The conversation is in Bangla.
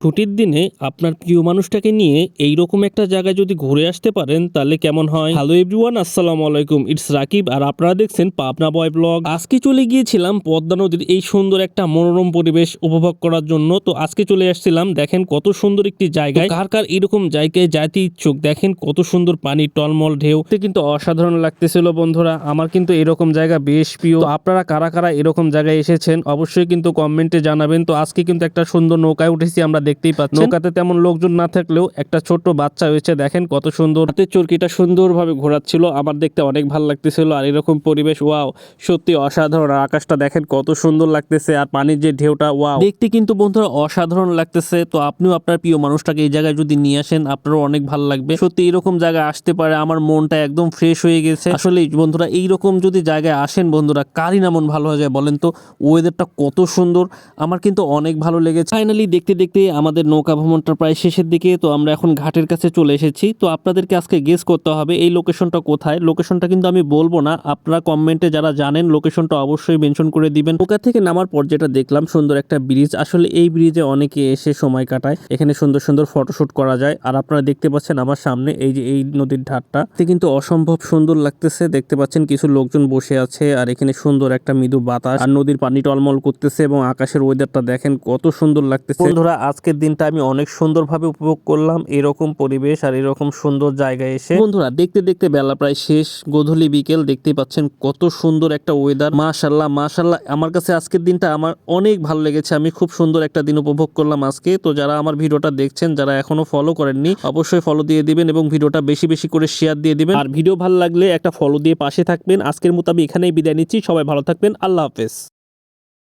ছুটির দিনে আপনার প্রিয় মানুষটাকে নিয়ে এইরকম একটা জায়গায় যদি ঘুরে আসতে পারেন তাহলে কেমন হয়। হ্যালো এভরিওয়ান, আসসালামু আলাইকুম, ইটস রাকিব আর আপনারা দেখছেন পাবনা বয় ব্লগ। আজকে চলে গিয়েছিলাম পদ্মা নদীর এই সুন্দর একটা মনোরম পরিবেশ উপভোগ করার জন্য। তো আজকে চলে আসছিলাম, দেখেন কত সুন্দর একটি জায়গায়। কার কার এরকম জায়গায় যাইতে ইচ্ছুক, দেখেন কত সুন্দর পানি, টলমল ঢেউ, কিন্তু অসাধারণ লাগতেছিল বন্ধুরা। আমার কিন্তু এরকম জায়গা বেশ প্রিয়। তো আপনারা কারা কারা এরকম জায়গায় এসেছেন অবশ্যই কিন্তু কমেন্টে জানাবেন। তো আজকে কিন্তু একটা সুন্দর নৌকায় উঠেছি, আমরা দেখতেই পাচ্ছি। নৌকাতে তেমন লোকজন না থাকলেও একটা ছোট্ট বাচ্চা হয়েছে, দেখেন কত সুন্দর। হাতের চরকিটা সুন্দরভাবে ঘোরাচ্ছিল, আমার দেখতে অনেক ভালো লাগতেছিল। আর এরকম পরিবেশ, ওয়াও, সত্যি অসাধারণ। আর আকাশটা দেখেন কত সুন্দর লাগতেছে, আর পানির যে ঢেউটা, ওয়াও, দেখতে কিন্তু বন্ধুরা অসাধারণ লাগতেছে। তো আপনিও আপনার প্রিয় মানুষটাকে এই জায়গায় যদি নিয়ে আসেন, আপনারও অনেক ভালো লাগবে। সত্যি এরকম জায়গায় আসতে পারে আমার মনটা একদম ফ্রেশ হয়ে গেছে। আসলে বন্ধুরা এইরকম যদি জায়গায় আসেন বন্ধুরা, কারই না মন ভালো হয়ে যায় বলেন তো। ওয়েদারটা কত সুন্দর, আমার কিন্তু অনেক ভালো লেগেছে। ফাইনালি দেখতে দেখতে আমাদের নৌকা ভ্রমণটা প্রায় শেষের দিকে। তো আমরা এখন ঘাটের কাছে চলে এসেছি। তো আপনাদেরকে আজকে গেস করতে হবে এই লোকেশনটা কোথায়। লোকেশনটা কিন্তু আমি বলবো না, আপনারা কমেন্টে যারা জানেন লোকেশনটা অবশ্যই মেনশন করে দিবেন। নৌকা থেকে নামার পর যেটা দেখলাম, সুন্দর একটা ব্রিজ। আসলে এই ব্রিজে অনেকে এসে সময় কাটায়, এখানে সুন্দর সুন্দর ফটোশুট করা যায়। আর আপনারা দেখতে পাচ্ছেন আমার সামনে এই যে এই নদীর ধারটা কিন্তু অসম্ভব সুন্দর লাগতেছে। দেখতে পাচ্ছেন কিছু লোকজন বসে আছে, আর এখানে সুন্দর একটা মৃদু বাতাস, আর নদীর পানি টলমল করতেছে, এবং আকাশের ওয়েদারটা দেখেন কত সুন্দর লাগতেছে। বন্ধুরা আজকের দিনটা আমি অনেক সুন্দরভাবে উপভোগ করলাম এরকম পরিবেশ আর এরকম সুন্দর জায়গায় এসে। বন্ধুরা দেখতে দেখতে বেলা প্রায় শেষ, গোধূলি বিকেল, দেখতেই পাচ্ছেন কত সুন্দর একটা ওয়েদার। মাশাআল্লাহ মাশাআল্লাহ, আমার কাছে আজকের দিনটা আমার অনেক ভালো লেগেছে। আমি খুব সুন্দর একটা দিন উপভোগ করলাম আজকে। তো যারা আমার ভিডিওটা দেখছেন, যারা এখনো ফলো করেননি, অবশ্যই ফলো দিয়ে দিবেন এবং ভিডিওটা বেশি বেশি করে শেয়ার দিয়ে দিবেন। আর ভিডিও ভালো লাগলে একটা ফলো দিয়ে পাশে থাকবেন। আজকের মতো আমি এখানেই বিদায় নিচ্ছি, সবাই ভালো থাকবেন, আল্লাহ হাফেজ।